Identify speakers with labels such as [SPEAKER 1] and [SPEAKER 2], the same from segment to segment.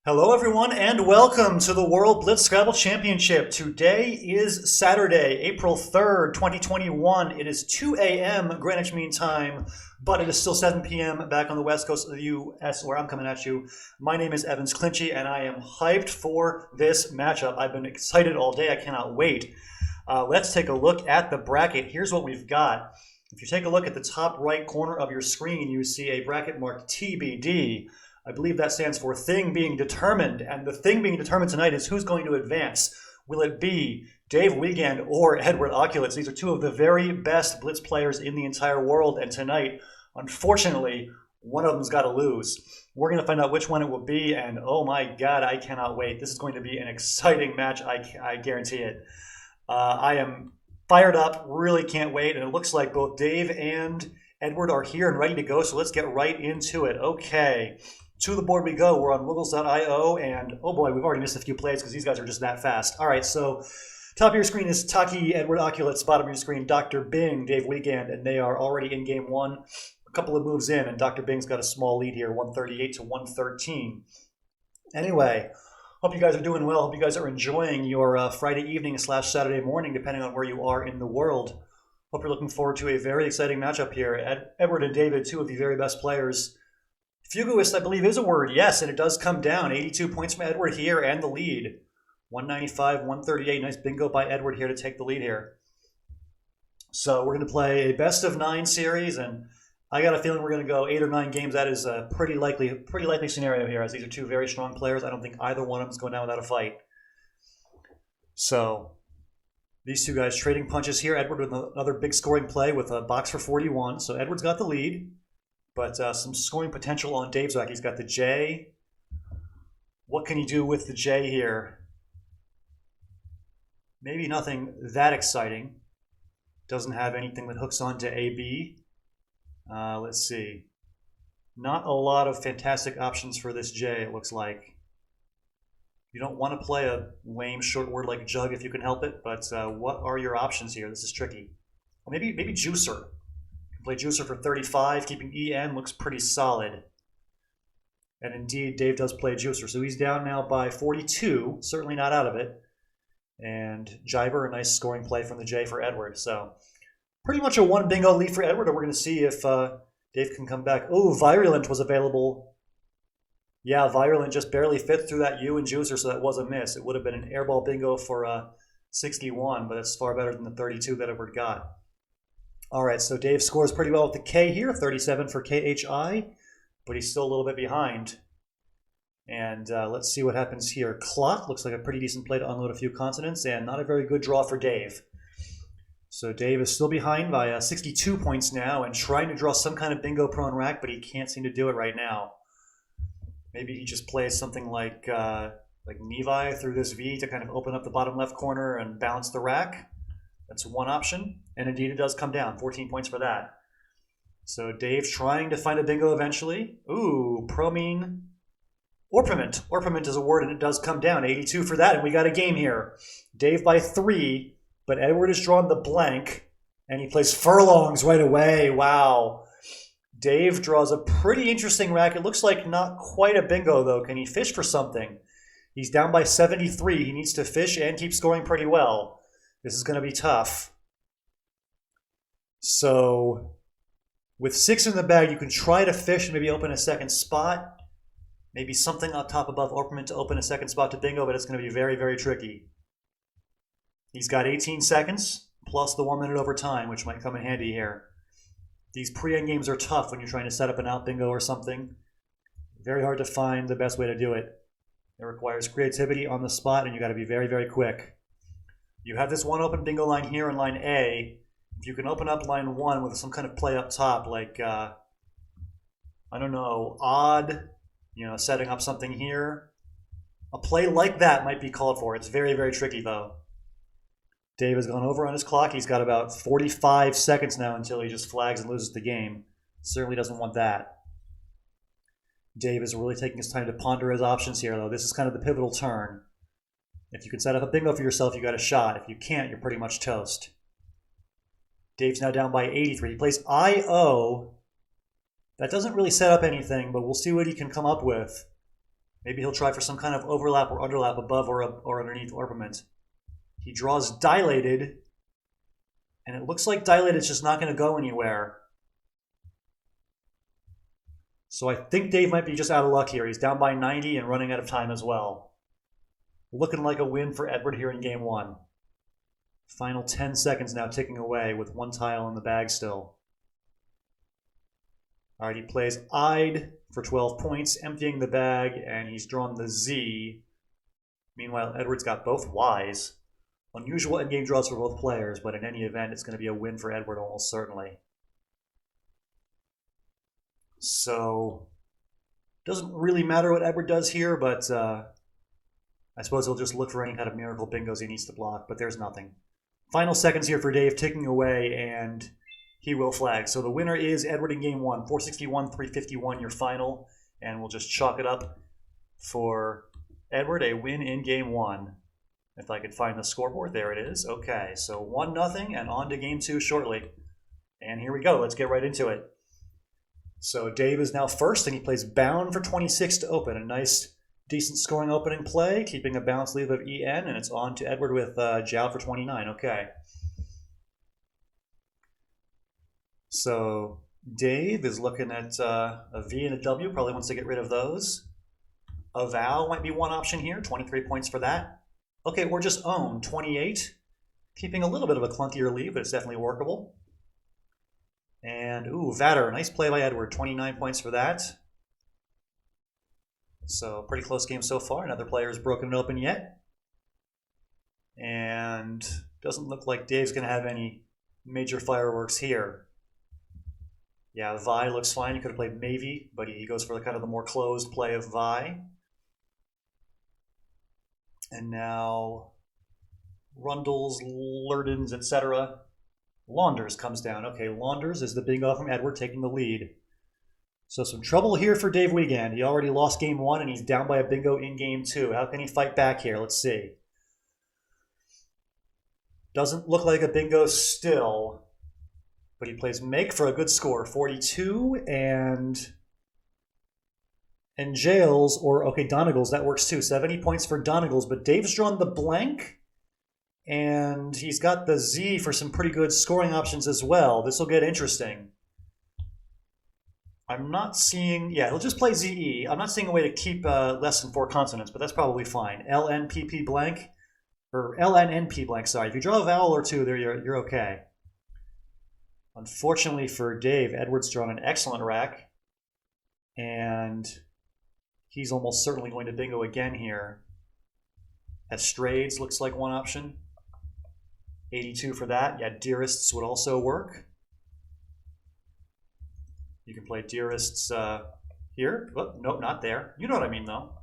[SPEAKER 1] Hello, everyone, and welcome to the World Blitz Scrabble Championship. Today is Saturday, April 3rd, 2021. It is 2 a.m. Greenwich Mean Time, but it is still 7 p.m. back on the west coast of the U.S., where I'm coming at you. My name is Evans Clinchy, and I am hyped for this matchup. I've been excited all day. I cannot wait. Let's take a look at the bracket. Here's what we've got. If you take a look at the top right corner of your screen, you see a bracket marked TBD. I believe that stands for Thing Being Determined, and the thing being determined tonight is who's going to advance. Will it be Dave Wiegand or Edward Okulicz? These are two of the very best Blitz players in the entire world, and tonight, unfortunately, one of them's got to lose. We're going to find out which one it will be, and oh my god, I cannot wait. This is going to be an exciting match, I guarantee it. I am fired up, really can't wait, and it looks like both Dave and Edward are here and ready to go, so let's get right into it. Okay. To the board we go. We're on wiggles.io, and oh boy, we've already missed a few plays because these guys are just that fast. All right, so top of your screen is Taki, Edward Okulicz. Bottom of your screen, Dr. Bing, Dave Wiegand, and they are already in game one. A couple of moves in, and Dr. Bing's got a small lead here, 138 to 113. Anyway, hope you guys are doing well. Hope you guys are enjoying your Friday evening / Saturday morning, depending on where you are in the world. Hope you're looking forward to a very exciting matchup here. Edward and David, two of the very best players. Fuguist, I believe, is a word, yes, and it does come down. 82 points from Edward here and the lead. 195, 138. Nice bingo by Edward here to take the lead here. So we're going to play a best of 9 series, and I got a feeling we're going to go 8 or 9 games. That is a pretty likely scenario here, as these are two very strong players. I don't think either one of them is going down without a fight. So these two guys trading punches here. Edward with another big scoring play with a box for 41. So Edward's got the lead. But some scoring potential on Dave's back. He's got the J. What can he do with the J here? Maybe nothing that exciting. Doesn't have anything that hooks onto AB. Let's see. Not a lot of fantastic options for this J, it looks like. You don't want to play a lame short word like jug if you can help it, but what are your options here? This is tricky. Well, maybe juicer. Play juicer for 35, keeping EN looks pretty solid. And indeed, Dave does play juicer. So he's down now by 42, certainly not out of it. And Jiber, a nice scoring play from the J for Edward. So pretty much a one bingo lead for Edward, and we're going to see if Dave can come back. Oh, Virulent was available. Yeah, Virulent just barely fit through that U and juicer, so that was a miss. It would have been an airball bingo for 61, but that's far better than the 32 that Edward got. All right, so Dave scores pretty well with the K here, 37 for KHI, but he's still a little bit behind. And let's see what happens here. Clot looks like a pretty decent play to unload a few consonants, and not a very good draw for Dave. So Dave is still behind by 62 points now and trying to draw some kind of bingo-prone rack, but he can't seem to do it right now. Maybe he just plays something like Nevi through this V to kind of open up the bottom left corner and balance the rack. That's one option, and indeed it does come down. 14 points for that. So Dave trying to find a bingo eventually. Ooh, promine. Orpiment. Orpiment is a word, and it does come down. 82 for that, and we got a game here. Dave by 3, but Edward has drawn the blank, and he plays furlongs right away. Wow. Dave draws a pretty interesting rack. It looks like not quite a bingo, though. Can he fish for something? He's down by 73. He needs to fish and keep scoring pretty well. This is going to be tough. So with 6 in the bag, you can try to fish and maybe open a second spot. Maybe something up top above Orpiment to open a second spot to bingo, but it's going to be very, very tricky. He's got 18 seconds plus the 1 minute overtime, which might come in handy here. These pre-end games are tough when you're trying to set up an out bingo or something. Very hard to find the best way to do it. It requires creativity on the spot, and you got to be very, very quick. You have this one open bingo line here in line A. If you can open up line 1 with some kind of play up top, like, I don't know, odd, setting up something here. A play like that might be called for. It's very, very tricky, though. Dave has gone over on his clock. He's got about 45 seconds now until he just flags and loses the game. Certainly doesn't want that. Dave is really taking his time to ponder his options here, though. This is kind of the pivotal turn. If you can set up a bingo for yourself, you got a shot. If you can't, you're pretty much toast. Dave's now down by 83. He plays IO. That doesn't really set up anything, but we'll see what he can come up with. Maybe he'll try for some kind of overlap or underlap above or underneath orbiment. He draws dilated, and it looks like dilated is just not going to go anywhere. So I think Dave might be just out of luck here. He's down by 90 and running out of time as well. Looking like a win for Edward here in game one. Final 10 seconds now ticking away with one tile in the bag still. All right, he plays I'd for 12 points, emptying the bag, and he's drawn the Z. Meanwhile, Edward's got both Ys. Unusual endgame draws for both players, but in any event, it's going to be a win for Edward almost certainly. So, doesn't really matter what Edward does here, but I suppose he'll just look for any kind of miracle bingos he needs to block, but there's nothing. Final seconds here for Dave, ticking away, and he will flag. So the winner is Edward in game one, 461-351, your final, and we'll just chalk it up for Edward, a win in game one. If I could find the scoreboard, there it is. Okay, so 1-0 and on to game two shortly. And here we go, let's get right into it. So Dave is now first, and he plays Bound for 26 to open. A nice, decent scoring opening play, keeping a balanced lead of EN, and it's on to Edward with Jowl for 29. Okay. So Dave is looking at a V and a W, probably wants to get rid of those. A Val might be one option here, 23 points for that. Okay, we're just owned, 28. Keeping a little bit of a clunkier lead, but it's definitely workable. And, ooh, Vader, nice play by Edward, 29 points for that. So, pretty close game so far. Another player has broken it open yet. And doesn't look like Dave's going to have any major fireworks here. Yeah, Vi looks fine. He could have played Mavie, but he goes for kind of the more closed play of Vi. And now Rundles, Lurdens, etc. Launders comes down. Okay, Launders is the bingo from Edward, taking the lead. So some trouble here for Dave Wiegand. He already lost game one, and he's down by a bingo in game two. How can he fight back here? Let's see. Doesn't look like a bingo still. But he plays Make for a good score, 42, and Jails, or, okay, Donegal's, that works too. 70 points for Donegal's, but Dave's drawn the blank, and he's got the Z for some pretty good scoring options as well. This will get interesting. I'm not seeing, yeah, he'll just play ZE. I'm not seeing a way to keep less than 4 consonants, but that's probably fine. LNPP blank, or LNNP blank, sorry. If you draw a vowel or two there, you're okay. Unfortunately for Dave, Edward's drawn an excellent rack, and he's almost certainly going to bingo again here. Estrades looks like one option. 82 for that. Yeah, Dearests would also work. You can play Dearests here. Oh, nope, not there. You know what I mean, though.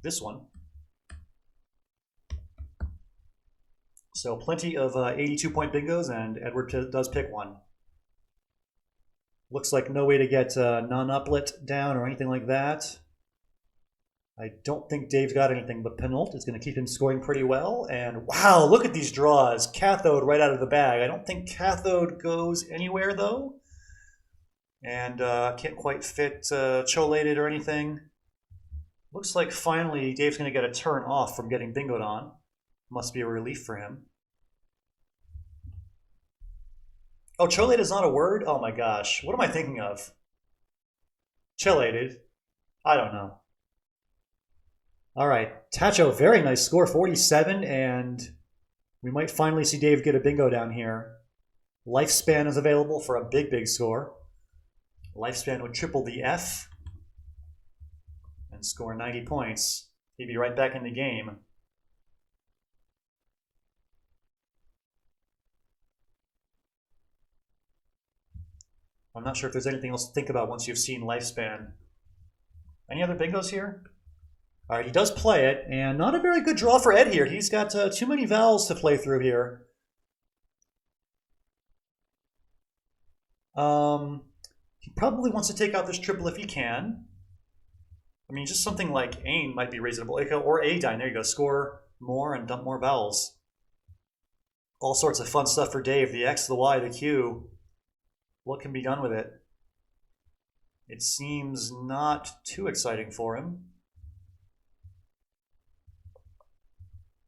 [SPEAKER 1] This one. So plenty of 82-point bingos, and Edward does pick one. Looks like no way to get non-uplet down or anything like that. I don't think Dave's got anything, but Penult is going to keep him scoring pretty well. And wow, look at these draws. Cathode right out of the bag. I don't think Cathode goes anywhere, though. And can't quite fit Cholated or anything. Looks like finally Dave's going to get a turn off from getting bingoed on. Must be a relief for him. Oh, Cholated is not a word? Oh my gosh. What am I thinking of? Cholated? I don't know. All right. Tacho, very nice score, 47, and we might finally see Dave get a bingo down here. Lifespan is available for a big, big score. Lifespan would triple the F and score 90 points. He'd be right back in the game. I'm not sure if there's anything else to think about once you've seen Lifespan. Any other bingos here? All right, he does play it, and not a very good draw for Ed here. He's got too many vowels to play through here. He probably wants to take out this triple if he can. I mean, just something like Ain might be reasonable. Or Adine, there you go. Score more and dump more vowels. All sorts of fun stuff for Dave. The X, the Y, the Q. What can be done with it? It seems not too exciting for him.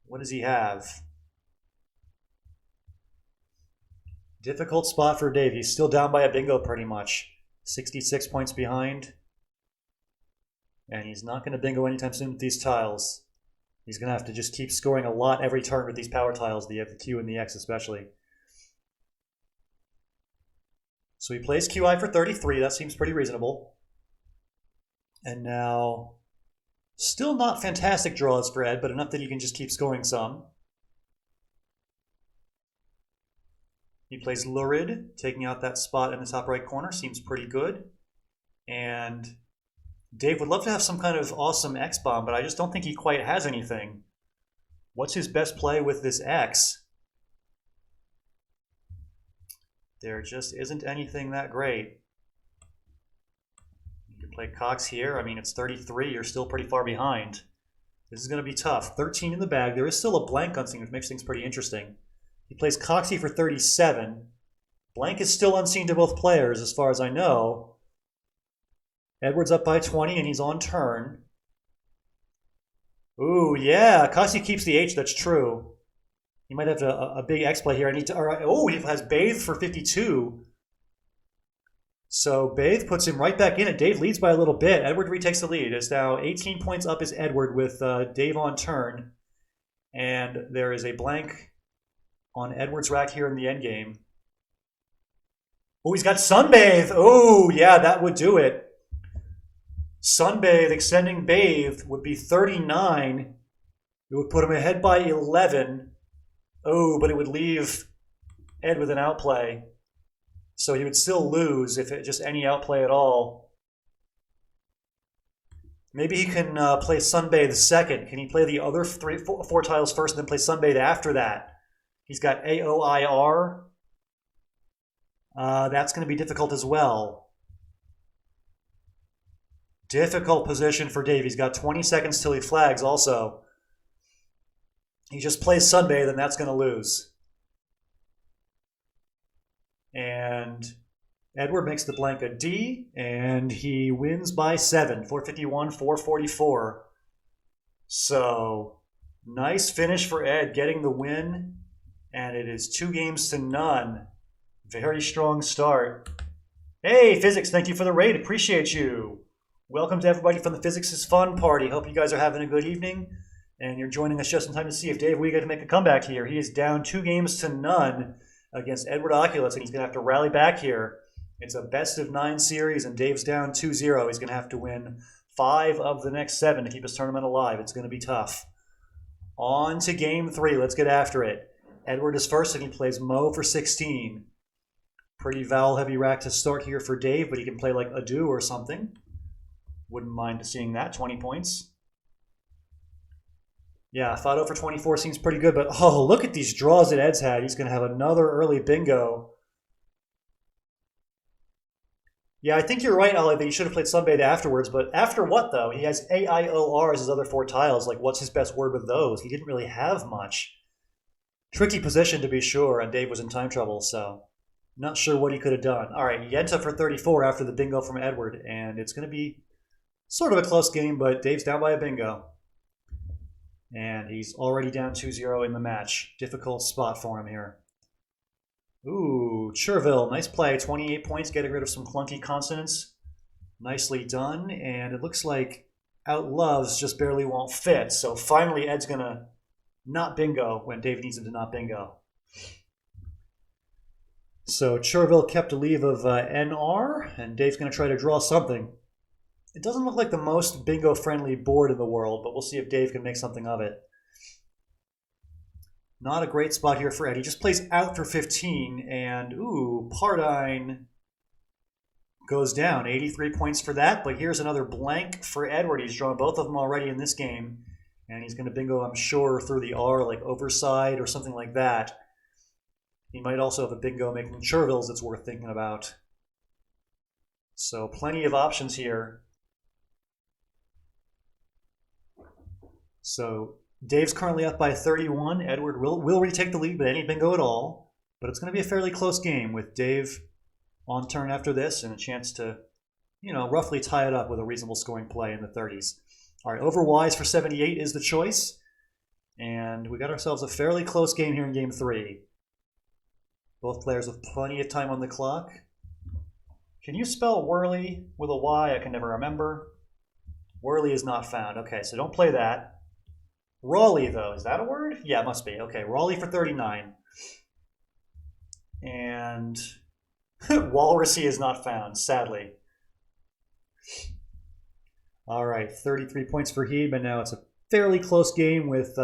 [SPEAKER 1] What does he have? Difficult spot for Dave. He's still down by a bingo pretty much. 66 points behind. And he's not going to bingo anytime soon with these tiles. He's going to have to just keep scoring a lot every turn with these power tiles, the Q and the X especially. So he plays QI for 33. That seems pretty reasonable. And now, still not fantastic draws for Ed, but enough that he can just keep scoring some. He plays Lurid, taking out that spot in the top right corner. Seems pretty good. And Dave would love to have some kind of awesome X bomb, but I just don't think he quite has anything. What's his best play with this X? There just isn't anything that great. You can play Cox here. I mean, it's 33. You're still pretty far behind. This is going to be tough. 13 in the bag. There is still a blank unseen, which makes things pretty interesting. He plays Coxie for 37. Blank is still unseen to both players, as far as I know. Edward's up by 20, and he's on turn. Ooh, yeah. Coxie keeps the H. That's true. He might have a big X play here. Oh, he has Bathe for 52. So Bathe puts him right back in it. Dave leads by a little bit. Edward retakes the lead. It's now 18 points up is Edward with Dave on turn. And there is a blank on Edward's rack here in the endgame. Oh, he's got Sunbathe. Oh, yeah, that would do it. Sunbathe extending Bathe would be 39. It would put him ahead by 11. Oh, but it would leave Ed with an outplay. So he would still lose if it just any outplay at all. Maybe he can play Sunbathe second. Can he play the other four tiles first and then play Sunbathe after that? He's got AOIR. That's going to be difficult as well. Difficult position for Dave. He's got 20 seconds till he flags also. He just plays Sunbathe, and that's going to lose. And Edward makes the blank a D, and he wins by 7. 451, 444. So, nice finish for Ed, getting the win. And it is 2-0. Very strong start. Hey, Physics, thank you for the raid. Appreciate you. Welcome to everybody from the Physics is Fun party. Hope you guys are having a good evening. And you're joining us just in time to see if Dave Wiegand can make a comeback here. He is down 2-0 against Edward Okulicz, and he's going to have to rally back here. It's a best-of-9 series, and Dave's down 2-0. He's going to have to win 5 of the next 7 to keep his tournament alive. It's going to be tough. On to Game 3. Let's get after it. Edward is first, and he plays Mo for 16. Pretty vowel-heavy rack to start here for Dave, but he can play like Ado or something. Wouldn't mind seeing that, 20 points. Yeah, Fado for 24 seems pretty good, but oh, look at these draws that Ed's had. He's going to have another early bingo. Yeah, I think you're right, Ollie, that he should have played Sunbathe afterwards, but after what, though? He has AIOR as his other 4 tiles. Like, what's his best word with those? He didn't really have much. Tricky position, to be sure, and Dave was in time trouble, so not sure what he could have done. All right, Yenta for 34 after the bingo from Edward, and it's going to be sort of a close game, but Dave's down by a bingo. And he's already down 2-0 in the match. Difficult spot for him here. Ooh, Cherville, nice play. 28 points, getting rid of some clunky consonants. Nicely done. And it looks like Outloves just barely won't fit. So finally, Ed's going to not bingo when Dave needs him to not bingo. So Cherville kept a leave of NR, and Dave's going to try to draw something. It doesn't look like the most bingo-friendly board in the world, but we'll see if Dave can make something of it. Not a great spot here for Ed. He just plays out for 15, and ooh, Pardine goes down. 83 points for that, but here's another blank for Edward. He's drawn both of them already in this game, and he's going to bingo, I'm sure, through the R, like Overside or something like that. He might also have a bingo making Chervilles that's worth thinking about. So plenty of options here. So Dave's currently up by 31. Edward will retake the lead, but any bingo at all. But it's going to be a fairly close game with Dave on turn after this and a chance to, roughly tie it up with a reasonable scoring play in the 30s. All right, Overwise for 78 is the choice. And we got ourselves a fairly close game here in game 3. Both players with plenty of time on the clock. Can you spell whirly with a Y? I can never remember. Whirly is not found. Okay, so don't play that. Raleigh, though. Is that a word? Yeah, it must be. Okay, Raleigh for 39. And Walrusy is not found, sadly. All right, 33 points for Hebe, and now it's a fairly close game with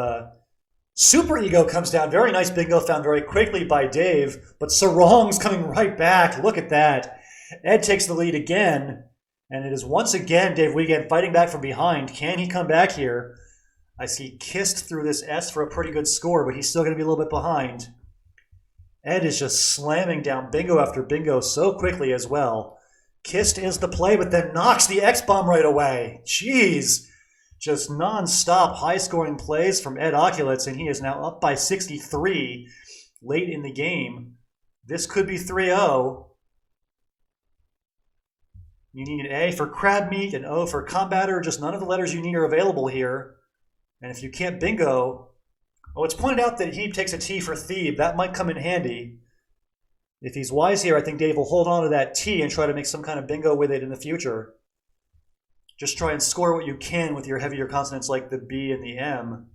[SPEAKER 1] Super Ego comes down. Very nice bingo found very quickly by Dave, but Sarong's coming right back. Look at that. Ed takes the lead again, and it is once again Dave Wiegand fighting back from behind. Can he come back here? I see Kist through this S for a pretty good score, but he's still going to be a little bit behind. Ed is just slamming down bingo after bingo so quickly as well. Kist is the play, but then knocks the X-bomb right away. Jeez. Just non-stop high-scoring plays from Ed Okulicz, and he is now up by 63 late in the game. This could be 3-0. You need an A for crab meat, an O for combatter. Just none of the letters you need are available here. And if you can't bingo... Oh, it's pointed out that Hebe takes a T for Thebe. That might come in handy. If he's wise here, I think Dave will hold on to that T and try to make some kind of bingo with it in the future. Just try and score what you can with your heavier consonants like the B and the M.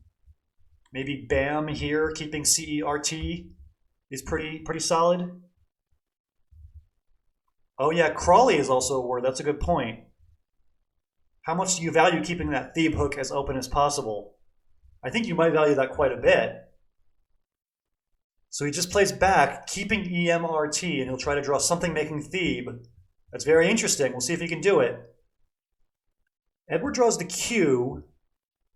[SPEAKER 1] Maybe BAM here, keeping C-E-R-T is pretty solid. Oh yeah, Crawley is also a word. That's a good point. How much do you value keeping that Thebe hook as open as possible? I think you might value that quite a bit. So he just plays back, keeping E-M-R-T, and he'll try to draw something making Thebe. That's very interesting. We'll see if he can do it. Edward draws the Q.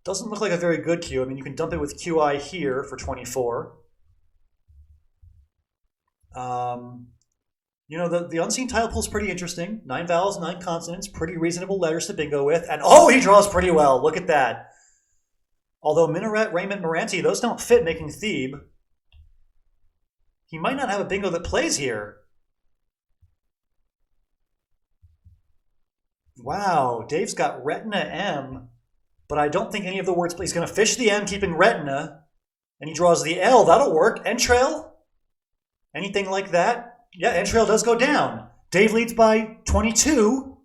[SPEAKER 1] Doesn't look like a very good Q. I mean, you can dump it with QI here for 24. You know, the unseen tile pool is pretty interesting. 9 vowels, 9 consonants, pretty reasonable letters to bingo with. And oh, he draws pretty well. Look at that. Although Minaret, Raymond, Moranti, those don't fit making Thebe. He might not have a bingo that plays here. Wow, Dave's got retina M, but I don't think any of the words play. He's going to fish the M, keeping retina, and he draws the L. That'll work. Entrail? Anything like that? Yeah, entrail does go down. Dave leads by 22.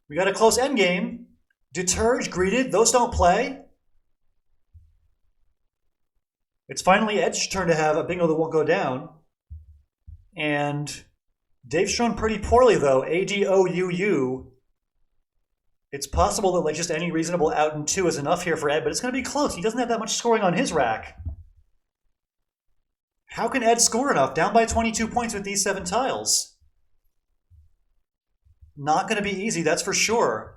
[SPEAKER 1] We got a close endgame. Deterge, greeted, those don't play. It's finally Ed's turn to have a bingo that won't go down. And Dave's shown pretty poorly, though. A-D-O-U-U. It's possible that like just any reasonable out and 2 is enough here for Ed, but it's going to be close. He doesn't have that much scoring on his rack. How can Ed score enough? Down by 22 points with these 7 tiles. Not going to be easy, that's for sure.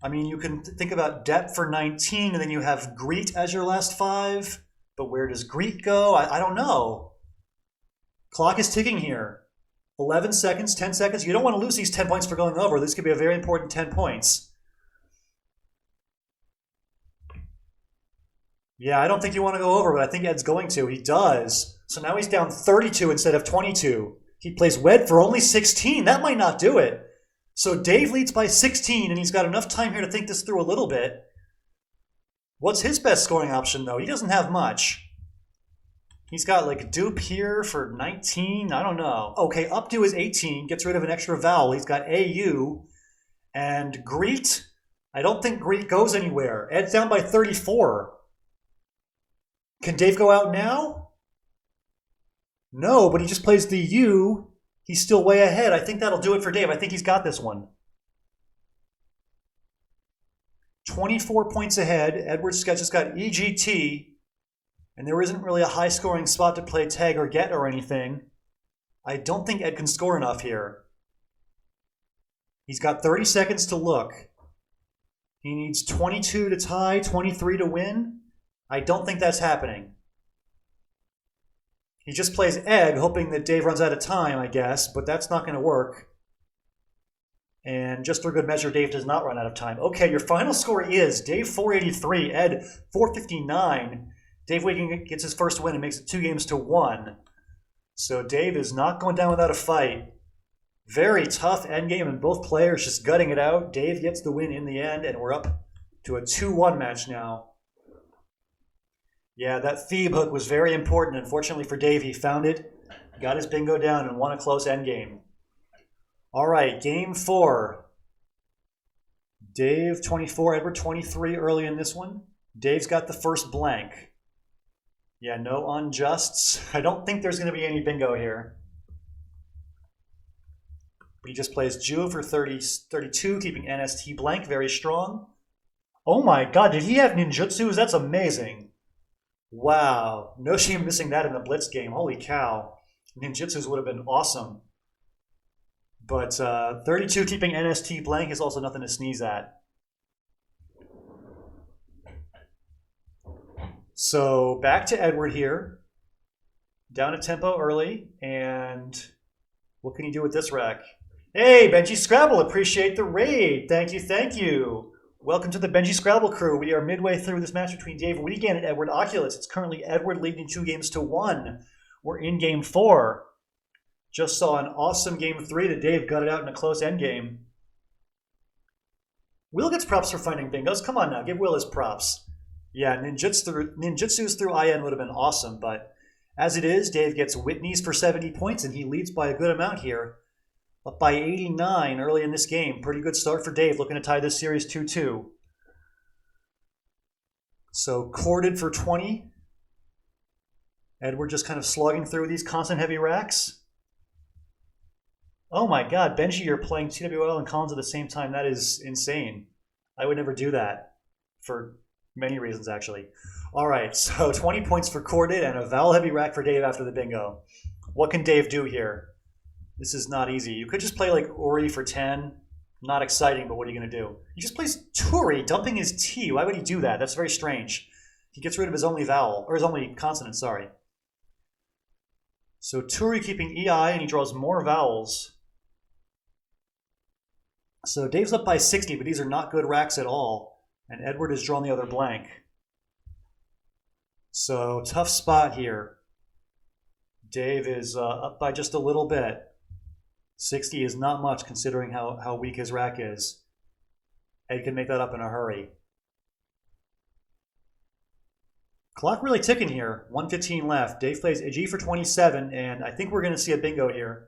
[SPEAKER 1] I mean, you can think about Depp for 19, and then you have Greet as your last 5. But where does Greet go? I don't know. Clock is ticking here. 11 seconds, 10 seconds. You don't want to lose these 10 points for going over. This could be a very important 10 points. Yeah, I don't think you want to go over, but I think Ed's going to. He does. So now he's down 32 instead of 22. He plays Wed for only 16. That might not do it. So Dave leads by 16, and he's got enough time here to think this through a little bit. What's his best scoring option, though? He doesn't have much. He's got like dupe here for 19. I don't know. Okay, updo is 18. Gets rid of an extra vowel. He's got AU. And Greet. I don't think Greet goes anywhere. Ed's down by 34. Can Dave go out now? No, but he just plays the U. He's still way ahead. I think that'll do it for Dave. I think he's got this one. 24 points ahead. Edward's just got EGT. And there isn't really a high-scoring spot to play tag or get or anything. I don't think Ed can score enough here. He's got 30 seconds to look. He needs 22 to tie, 23 to win. I don't think that's happening. He just plays Ed, hoping that Dave runs out of time, I guess, but that's not going to work. And just for good measure, Dave does not run out of time. Okay, your final score is Dave 483, Ed 459. Dave Wiegand gets his first win and makes it 2 games to 1. So Dave is not going down without a fight. Very tough endgame, and both players just gutting it out. Dave gets the win in the end, and we're up to a 2-1 match now. Yeah, that Thebe hook was very important. Unfortunately for Dave, he found it, got his bingo down, and won a close endgame. All right, game 4. Dave 24, Edward 23 early in this one. Dave's got the first blank. Yeah, no unjusts. I don't think there's going to be any bingo here. But he just plays Jew for 32, keeping NST blank, very strong. Oh my god, did he have ninjutsus? That's amazing. Wow, no shame missing that in the Blitz game. Holy cow. Ninjutsus would have been awesome. But 32 keeping NST blank is also nothing to sneeze at. So back to Edward here. Down a tempo early. And what can he do with this rack? Hey, Benji Scrabble, appreciate the raid. Thank you, thank you. Welcome to the Benji Scrabble crew. We are midway through this match between Dave Wiegand and Edward Okulicz. It's currently Edward leading 2-1. We're in game 4. Just saw an awesome game 3 that Dave gutted out in a close endgame. Will gets props for finding bingos. Come on now, give Will his props. Yeah, ninjutsus through IN would have been awesome, but as it is, Dave gets Whitney's for 70 points, and he leads by a good amount here. Up by 89 early in this game. Pretty good start for Dave, looking to tie this series 2-2. So corded for 20. Edward just kind of slogging through these constant heavy racks. Oh my god, Benji, you're playing TWL and Collins at the same time. That is insane. I would never do that for many reasons, actually. All right, so 20 points for corded and a vowel heavy rack for Dave after the bingo. What can Dave do here? This is not easy. You could just play like Uri for 10. Not exciting, but what are you going to do? He just plays Turi, dumping his T. Why would he do that? That's very strange. He gets rid of his only vowel, or his only consonant, sorry. So Turi keeping EI, and he draws more vowels. So Dave's up by 60, but these are not good racks at all. And Edward has drawn the other blank. So tough spot here. Dave is up by just a little bit. 60 is not much considering how weak his rack is. Ed can make that up in a hurry. Clock really ticking here. 1:15 left. Dave plays a G for 27, and I think we're going to see a bingo here.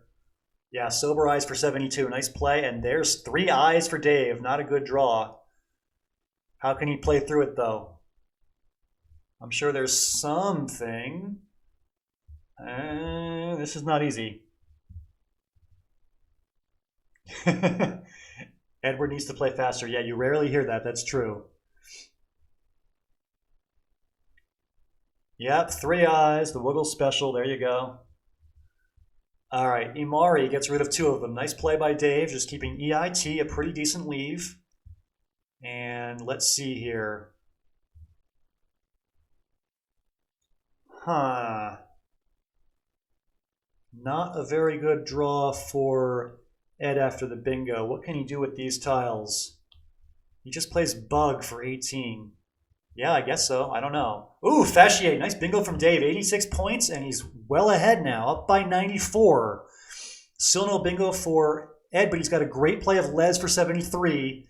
[SPEAKER 1] Yeah, sober eyes for 72. Nice play, and there's 3 eyes for Dave. Not a good draw. How can he play through it, though? I'm sure there's something. This is not easy. Edward needs to play faster. Yeah, you rarely hear that. That's true. Yep, 3 eyes, the Wiggle special. There you go. All right, Imari gets rid of 2 of them. Nice play by Dave, just keeping EIT, a pretty decent leave. And let's see here. Not a very good draw for Ed after the bingo. What can he do with these tiles? He just plays Bug for 18. Yeah, I guess so. I don't know. Ooh, Fascier. Nice bingo from Dave. 86 points, and he's well ahead now, up by 94. Still no bingo for Ed, but he's got a great play of Les for 73,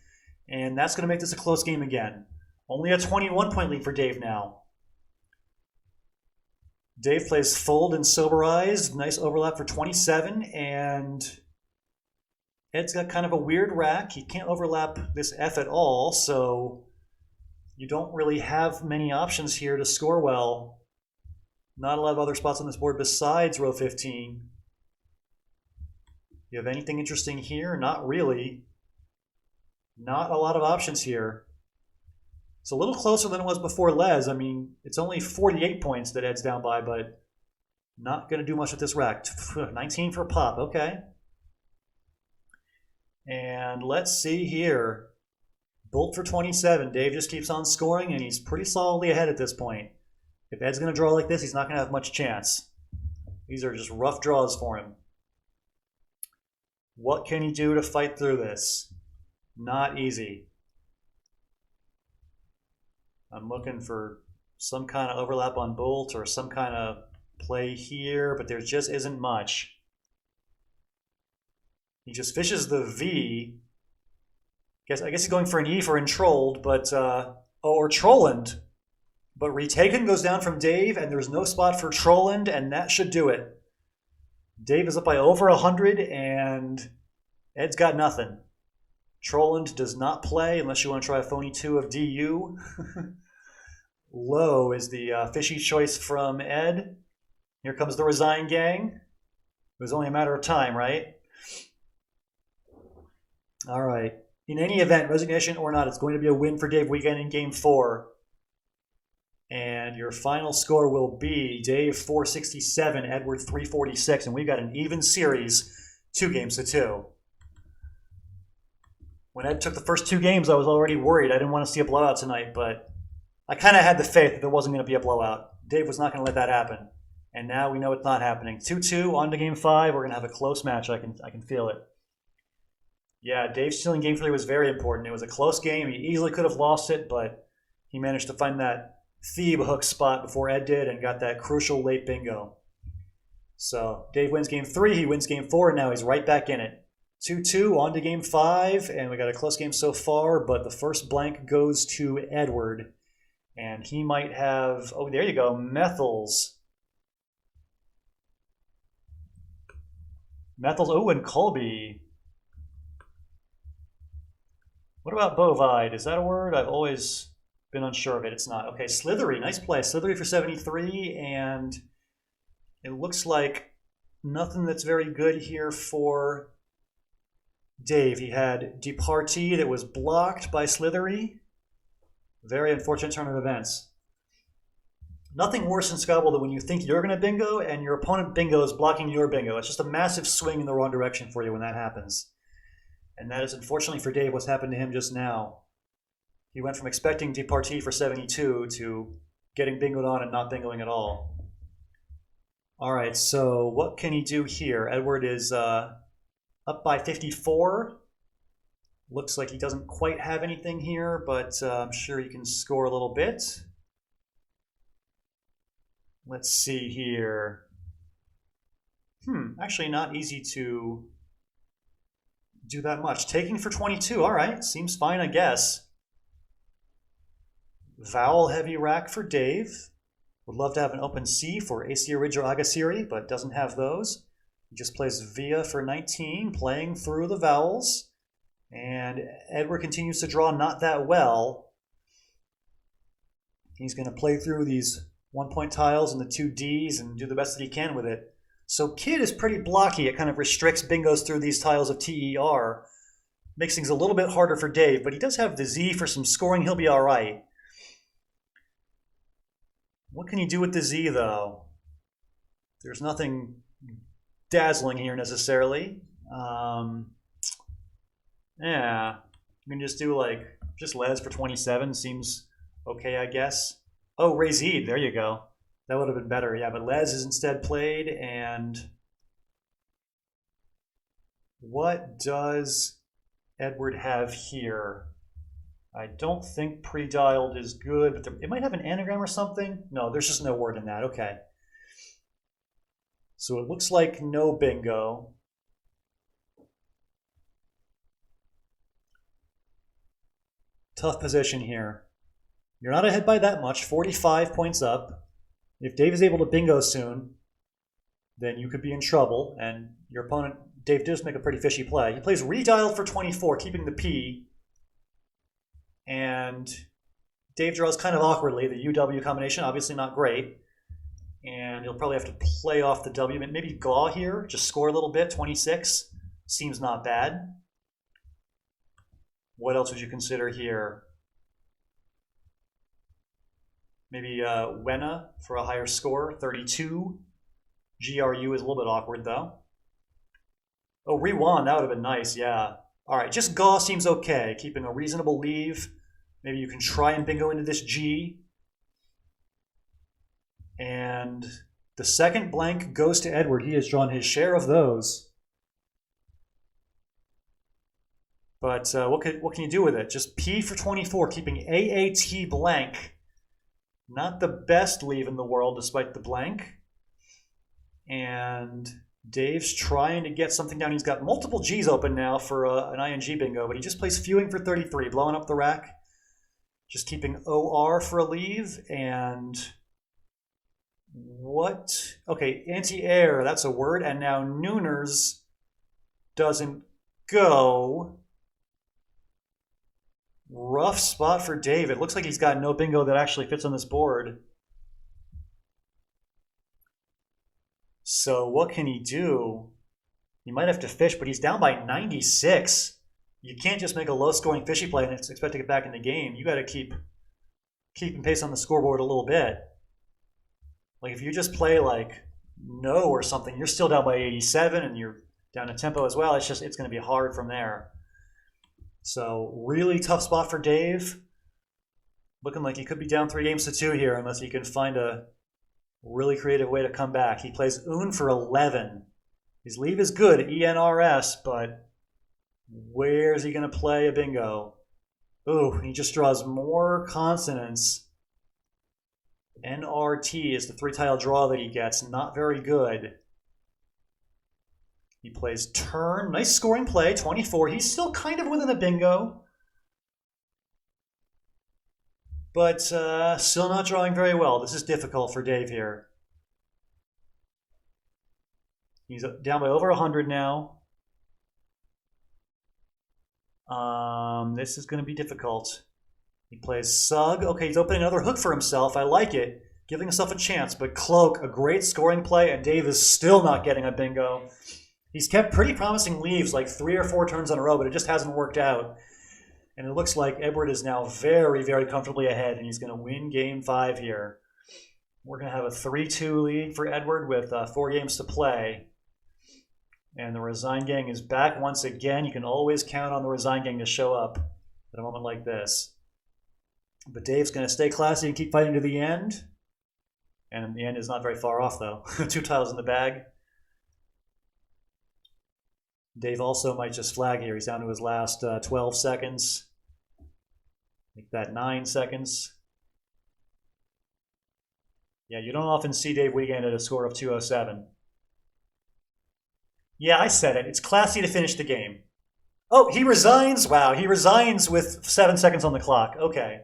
[SPEAKER 1] and that's going to make this a close game again. Only a 21-point lead for Dave now. Dave plays Fold and Sober Eyes. Nice overlap for 27, and Ed's got kind of a weird rack. He can't overlap this F at all, so you don't really have many options here to score well. Not a lot of other spots on this board besides row 15. You have anything interesting here? Not really. Not a lot of options here. It's a little closer than it was before Les. I mean, it's only 48 points that Ed's down by, but not going to do much with this rack. 19 for Pop, okay. And let's see here. Bolt for 27. Dave just keeps on scoring, and he's pretty solidly ahead at this point. If Ed's going to draw like this, he's not going to have much chance. These are just rough draws for him. What can he do to fight through this? Not easy. I'm looking for some kind of overlap on Bolt or some kind of play here, but there just isn't much. He just fishes the V. I guess he's going for an E for Entrolled, but or Trolland. But Retaken goes down from Dave, and there's no spot for Trolland, and that should do it. Dave is up by over 100, and Ed's got nothing. Trolland does not play unless you want to try a phony 2 of DU. Low is the fishy choice from Ed. Here comes the Resign Gang. It was only a matter of time, right? All right. In any event, resignation or not, it's going to be a win for Dave Wiegand in Game 4. And your final score will be Dave 467, Edward 346, and we've got an even series, 2-2. When Ed took the first 2 games, I was already worried. I didn't want to see a blowout tonight, but I kind of had the faith that there wasn't going to be a blowout. Dave was not going to let that happen. And now we know it's not happening. 2-2, on to Game 5. We're going to have a close match. I can feel it. Yeah, Dave stealing Game 3 was very important. It was a close game. He easily could have lost it, but he managed to find that Thebe hook spot before Ed did and got that crucial late bingo. So Dave wins Game 3. He wins Game 4, and now he's right back in it. 2-2, on to Game 5, and we got a close game so far, but the first blank goes to Edward. And he might have, oh, there you go, Methyls. Methyls, oh, and Colby. What about bovide? Is that a word? I've always been unsure of it. It's not. Okay, Slithery, nice play. Slithery for 73, and it looks like nothing that's very good here for Dave. He had Departee that was blocked by Slithery. Very unfortunate turn of events. Nothing worse in Scrabble than when you think you're going to bingo and your opponent bingo is blocking your bingo. It's just a massive swing in the wrong direction for you when that happens. And that is unfortunately for Dave what's happened to him just now. He went from expecting Departee for 72 to getting bingoed on and not bingoing at all. All right, so what can he do here? Edward is up by 54. Looks like he doesn't quite have anything here, but I'm sure he can score a little bit. Let's see here. Actually not easy to do that much. Taking for 22, all right, seems fine, I guess. Vowel heavy rack for Dave. Would love to have an open C for AC Ridge or Agasiri, but doesn't have those. He just plays Via for 19, playing through the vowels. And Edward continues to draw not that well. He's going to play through these 1-point tiles and the 2 Ds and do the best that he can with it. So Kid is pretty blocky. It kind of restricts bingos through these tiles of TER. Makes things a little bit harder for Dave, but he does have the Z for some scoring. He'll be all right. What can he do with the Z, though? There's nothing dazzling here necessarily. Yeah, you can just do like, just Les for 27 seems okay, I guess. Oh, Razid, there you go. That would have been better, yeah, but Les is instead played, and what does Edward have here? I don't think pre-dialed is good, but it might have an anagram or something. No, there's just no word in that, okay. So it looks like no bingo. Tough position here. You're not ahead by that much, 45 points up. If Dave is able to bingo soon, then you could be in trouble, and your opponent, Dave, does make a pretty fishy play. He plays redialed for 24, keeping the P, and Dave draws kind of awkwardly, the UW combination, obviously not great, and he'll probably have to play off the W. Maybe Gaw here, just score a little bit, 26, seems not bad. What else would you consider here? Maybe Wenna for a higher score, 32. GRU is a little bit awkward, though. Oh, Rewan, that would have been nice, yeah. All right, just Gaw seems okay, keeping a reasonable leave. Maybe you can try and bingo into this G. And the second blank goes to Edward. He has drawn his share of those. But what can you do with it? Just P for 24, keeping AAT blank. Not the best leave in the world, despite the blank. And Dave's trying to get something down. He's got multiple G's open now for an ING bingo, but he just plays fewing for 33, blowing up the rack. Just keeping OR for a leave. And what? Okay, anti-air, that's a word. And now Nooners doesn't go. Rough spot for Dave. It looks like he's got no bingo that actually fits on this board. So what can he do? He might have to fish, but he's down by 96. You can't just make a low-scoring fishy play and expect to get back in the game. You got to keep pace on the scoreboard a little bit. Like if you just play like no or something, you're still down by 87 and you're down in tempo as well. It's going to be hard from there. So really tough spot for Dave. Looking like he could be down 3-2 here unless he can find a really creative way to come back. He plays Un for 11. His leave is good, ENRS, but where's he going to play a bingo? Ooh, he just draws more consonants. NRT is the 3-tile draw that he gets. Not very good. He plays turn. Nice scoring play, 24. He's still kind of within a bingo. But still not drawing very well. This is difficult for Dave here. He's down by over 100 now. This is going to be difficult. He plays Sug. Okay, he's opening another hook for himself. I like it. Giving himself a chance. But Cloak, a great scoring play, and Dave is still not getting a bingo. He's kept pretty promising leaves, like 3 or 4 turns in a row, but it just hasn't worked out. And it looks like Edward is now very, very comfortably ahead, and he's going to win game 5 here. We're going to have a 3-2 lead for Edward with 4 games to play. And the Resign Gang is back once again. You can always count on the Resign Gang to show up at a moment like this. But Dave's going to stay classy and keep fighting to the end. And the end is not very far off, though. 2 tiles in the bag. Dave also might just flag here. He's down to his last 12 seconds. Make that 9 seconds. Yeah, you don't often see Dave Wiegand at a score of 207. Yeah, I said it. It's classy to finish the game. Oh, he resigns? Wow, he resigns with 7 seconds on the clock. Okay.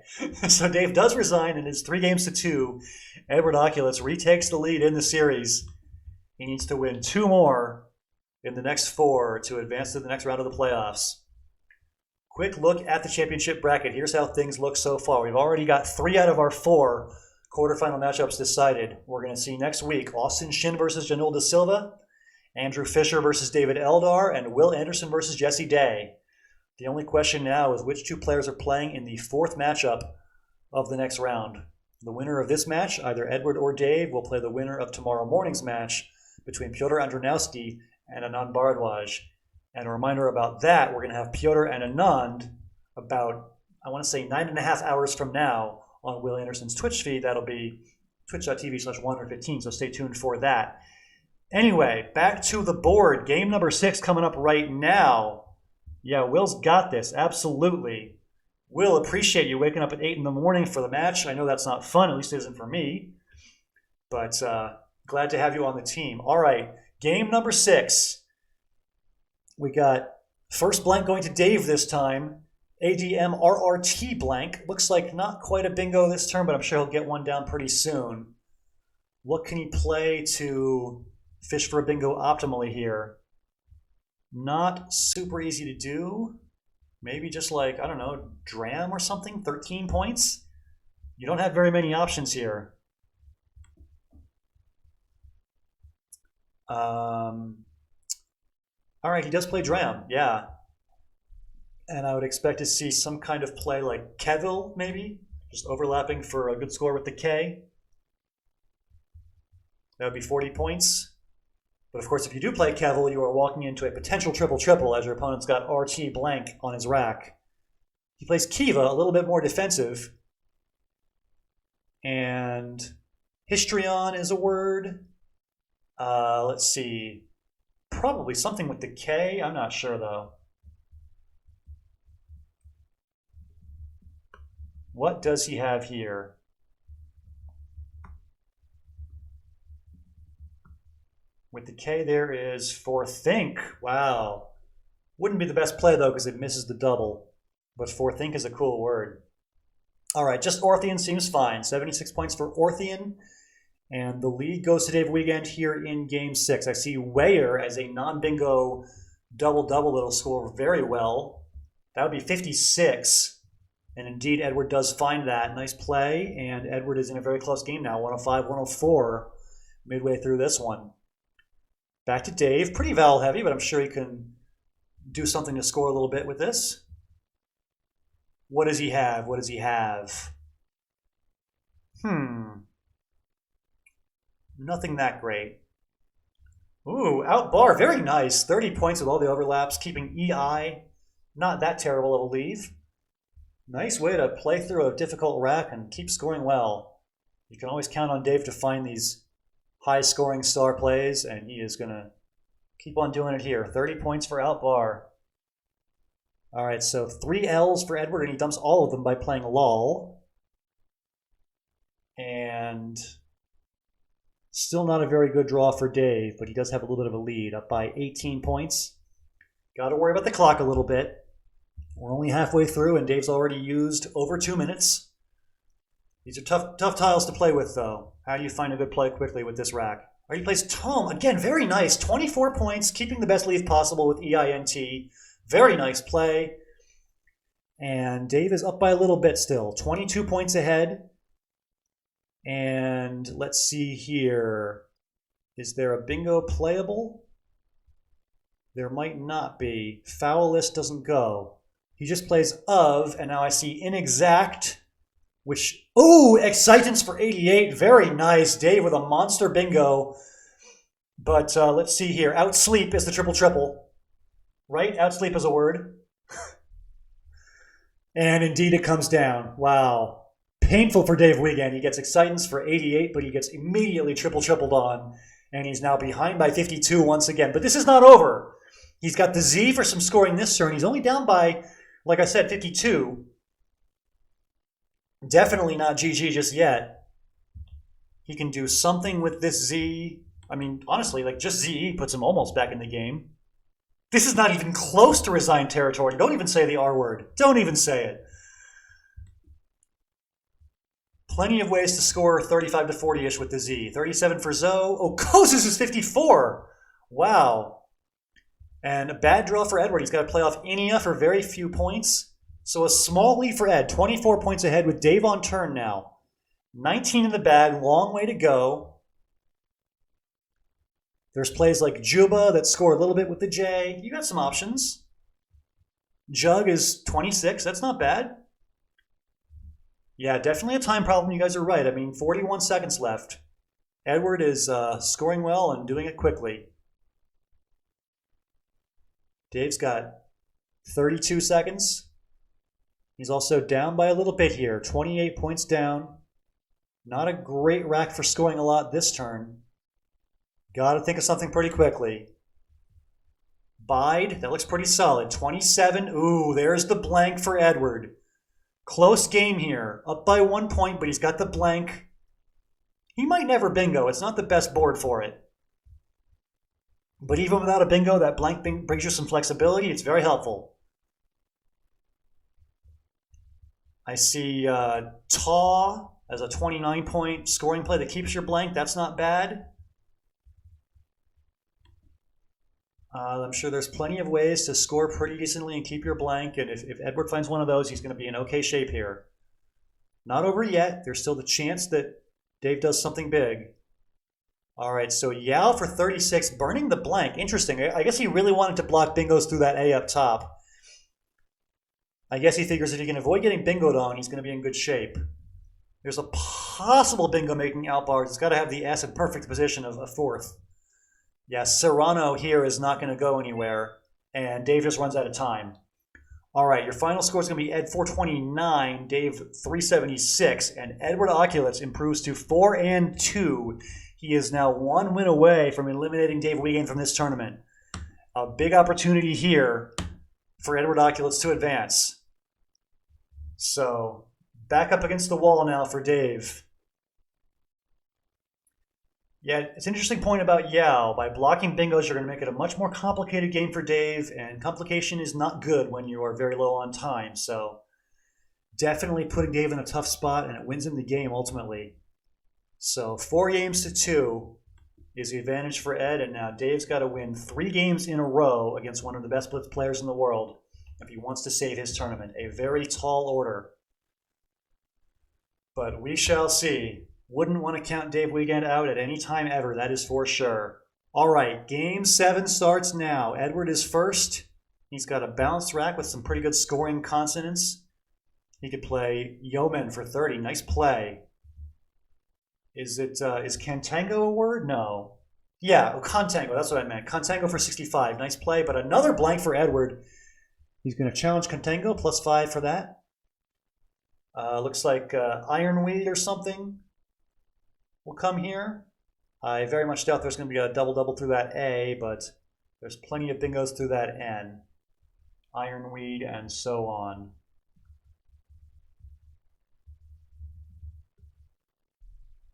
[SPEAKER 1] So Dave does resign and it's 3-2. Edward Okulicz retakes the lead in the series. He needs to win 2 more in the next 4 to advance to the next round of the playoffs. Quick look at the championship bracket. Here's how things look so far. We've already got 3 out of our 4 quarterfinal matchups decided. We're going to see next week Austin Shin versus Janul Da Silva, Andrew Fisher versus David Eldar, and Will Anderson versus Jesse Day. The only question now is which 2 players are playing in the 4th matchup of the next round. The winner of this match, either Edward or Dave, will play the winner of tomorrow morning's match between Pyotr Andronowski and Anand Bharadwaj. And a reminder about that, we're going to have Pyotr and Anand about, I want to say, 9.5 hours from now on Will Anderson's Twitch feed. That'll be twitch.tv/115, so stay tuned for that. Anyway, back to the board. Game number 6 coming up right now. Yeah, Will's got this, absolutely. Will, appreciate you waking up at 8 in the morning for the match. I know that's not fun, at least it isn't for me. But glad to have you on the team. All right, game number 6. We got first blank going to Dave this time. ADMRRT blank. Looks like not quite a bingo this turn, but I'm sure he'll get one down pretty soon. What can he play to fish for a bingo optimally here? Not super easy to do. Maybe just like, I don't know, Dram or something? 13 points? You don't have very many options here. All right, he does play Dram, yeah. And I would expect to see some kind of play like Kevil, maybe? Just overlapping for a good score with the K. That would be 40 points. But of course, if you do play Kevil, you are walking into a potential triple-triple as your opponent's got RT blank on his rack. He plays Kiva, a little bit more defensive. And Histrion is a word. Let's see. Probably something with the K. I'm not sure, though. What does he have here? With the K, there is Forthink. Wow. Wouldn't be the best play, though, because it misses the double. But Forthink is a cool word. All right, just Orthian seems fine. 76 points for Orthian. And the lead goes to Dave Wiegand here in Game 6. I see Weyer as a non-bingo double-double that'll score very well. That would be 56. And indeed, Edward does find that. Nice play. And Edward is in a very close game now. 105-104 midway through this one. Back to Dave. Pretty vowel heavy, but I'm sure he can do something to score a little bit with this. What does he have? What does he have? Nothing that great. Ooh, out bar. Very nice. 30 points with all the overlaps, keeping EI. Not that terrible of a lead. Nice way to play through a difficult rack and keep scoring well. You can always count on Dave to find these high-scoring star plays, and he is going to keep on doing it here. 30 points for out bar. All right, so 3 L's for Edward, and he dumps all of them by playing LOL. And still not a very good draw for Dave, but he does have a little bit of a lead, up by 18 points. Got to worry about the clock a little bit. We're only halfway through, and Dave's already used over 2 minutes. These are tough tiles to play with, though. How do you find a good play quickly with this rack? All right, he plays Tome. Again, very nice. 24 points, keeping the best lead possible with EINT. Very nice play. And Dave is up by a little bit still. 22 points ahead. And let's see here. Is there a bingo playable? There might not be. Foul list doesn't go. He just plays of, and now I see inexact, which, ooh, excitance for 88. Very nice. Dave with a monster bingo. But let's see here. Outsleep is the triple-triple. Right? Outsleep is a word. And indeed it comes down. Wow. Painful for Dave Wiegand. He gets excitance for 88, but he gets immediately tripled on. And he's now behind by 52 once again. But this is not over. He's got the Z for some scoring this turn. He's only down by, like I said, 52. Definitely not GG just yet. He can do something with this Z. I mean, honestly, like just ZE puts him almost back in the game. This is not even close to resigned territory. Don't even say the R word. Don't even say it. Plenty of ways to score 35 to 40-ish with the Z. 37 for Zoe. Oh, Kozis is 54. Wow. And a bad draw for Edward. He's got to play off Inia for very few points. So a small lead for Ed. 24 points ahead with Dave on turn now. 19 in the bag. Long way to go. There's plays like Juba that score a little bit with the J. You got some options. Jug is 26. That's not bad. Yeah, definitely a time problem. You guys are right. I mean, 41 seconds left. Edward is scoring well and doing it quickly. Dave's got 32 seconds. He's also down by a little bit here. 28 points down. Not a great rack for scoring a lot this turn. Got to think of something pretty quickly. Bide, that looks pretty solid. 27. Ooh, there's the blank for Edward. Close game here. Up by 1 point, but he's got the blank. He might never bingo. It's not the best board for it. But even without a bingo, that blank brings you some flexibility. It's very helpful. I see Taw as a 29-point scoring play that keeps your blank. That's not bad. I'm sure there's plenty of ways to score pretty decently and keep your blank. And if Edward finds one of those, he's going to be in okay shape here. Not over yet. There's still the chance that Dave does something big. All right, so Yao for 36, burning the blank. Interesting. I guess he really wanted to block bingos through that A up top. I guess he figures if he can avoid getting bingoed on, he's going to be in good shape. There's a possible bingo making out bars. It's got to have the S in perfect position of a fourth. Yeah, Serrano here is not going to go anywhere, and Dave just runs out of time. All right, your final score is going to be Ed 429, Dave 376, and Edward Okulicz improves to 4-2. He is now 1 win away from eliminating Dave Wiegand from this tournament. A big opportunity here for Edward Okulicz to advance. So, back up against the wall now for Dave. Yeah, it's an interesting point about Yao. By blocking bingos, you're going to make it a much more complicated game for Dave, and complication is not good when you are very low on time. So definitely putting Dave in a tough spot, and it wins him the game ultimately. So 4-2 is the advantage for Ed, and now Dave's got to win 3 games in a row against one of the best Blitz players in the world if he wants to save his tournament. A very tall order. But we shall see. Wouldn't want to count Dave Wiegand out at any time ever, that is for sure. All right, Game 7 starts now. Edward is first. He's got a balanced rack with some pretty good scoring consonants. He could play Yeoman for 30. Nice play. Is Contango a word? No. Yeah, Contango, that's what I meant. Contango for 65. Nice play, but another blank for Edward. He's going to challenge Contango, +5 for that. Looks like Ironweed or something will come here. I very much doubt there's going to be a double-double through that A, but there's plenty of bingos through that N. Ironweed and so on.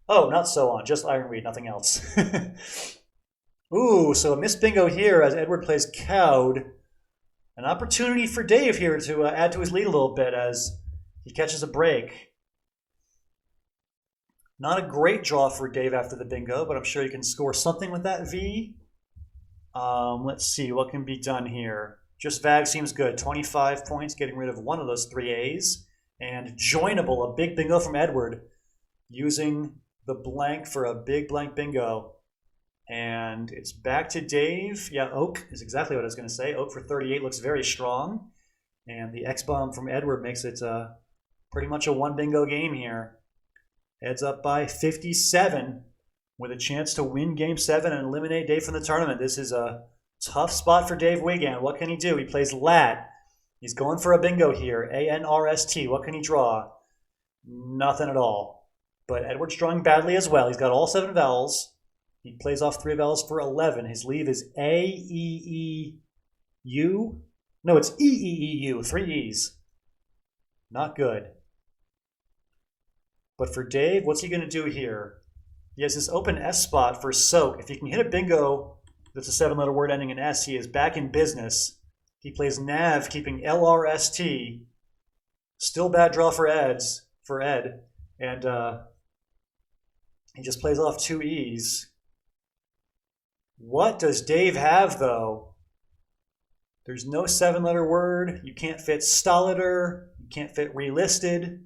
[SPEAKER 1] Oh, not so on, just Ironweed, nothing else. Ooh, so a missed bingo here as Edward plays Cowed. An opportunity for Dave here to add to his lead a little bit as he catches a break. Not a great draw for Dave after the bingo, but I'm sure he can score something with that V. Let's see, what can be done here? Just Vag seems good. 25 points, getting rid of one of those 3 A's. And Joinable, a big bingo from Edward, using the blank for a big blank bingo. And it's back to Dave. Yeah, Oak is exactly what I was going to say. Oak for 38 looks very strong. And the X-Bomb from Edward makes it pretty much a 1 bingo game here. Ed's up by 57 with a chance to win Game 7 and eliminate Dave from the tournament. This is a tough spot for Dave Wiegand. What can he do? He plays Lat. He's going for a bingo here. A-N-R-S-T. What can he draw? Nothing at all. But Edward's drawing badly as well. He's got all 7 vowels. He plays off 3 vowels for 11. His leave is A-E-E-U. No, it's E-E-E-U. 3 E's. Not good. But for Dave, what's he going to do here? He has this open S spot for Soak. If he can hit a bingo that's a 7-letter word ending in S, he is back in business. He plays Nav, keeping L-R-S-T. Still bad draw for Ed. And he just plays off 2 E's. What does Dave have, though? There's no 7-letter word. You can't fit Stollider. You can't fit Relisted.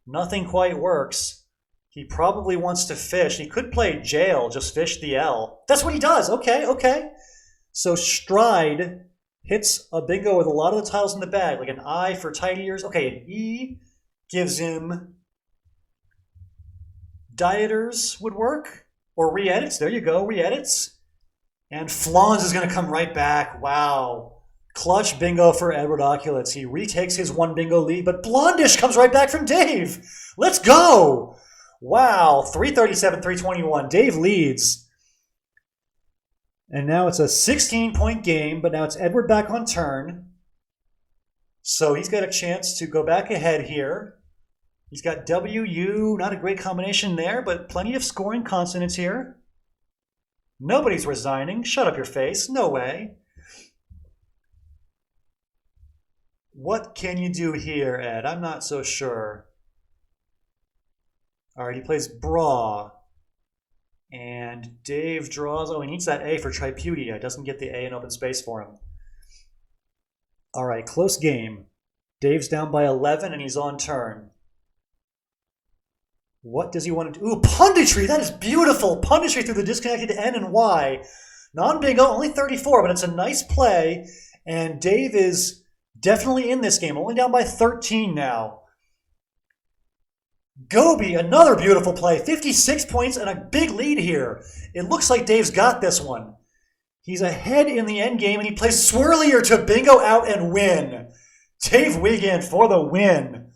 [SPEAKER 1] Nothing quite works. He probably wants to fish. He could play Jail, just fish the L. That's what he does. Okay. So Stride hits a bingo with a lot of the tiles in the bag, like an I for tight ears. Okay, an E gives him Dieters would work, or re-edits. There you go, re-edits. And Flans is going to come right back. Wow. Clutch bingo for Edward Okulicz. He retakes his 1 bingo lead, but Blondish comes right back from Dave. Let's go. Wow, 337, 321. Dave leads. And now it's a 16-point game, but now it's Edward back on turn. So he's got a chance to go back ahead here. He's got W-U, not a great combination there, but plenty of scoring consonants here. Nobody's resigning. Shut up your face. No way. What can you do here, Ed? I'm not so sure. All right, he plays Bra. And Dave draws. Oh, he needs that A for Tripudia. Doesn't get the A in open space for him. All right, close game. Dave's down by 11, and he's on turn. What does he want to do? Ooh, Punditry! That is beautiful! Punditry through the disconnected N and Y. Non-bingo, only 34, but it's a nice play. And Dave is definitely in this game, only down by 13 now. Gobi, another beautiful play. 56 points and a big lead here. It looks like Dave's got this one. He's ahead in the end game, and he plays Swirlier to bingo out and win. Dave Wiegand for the win.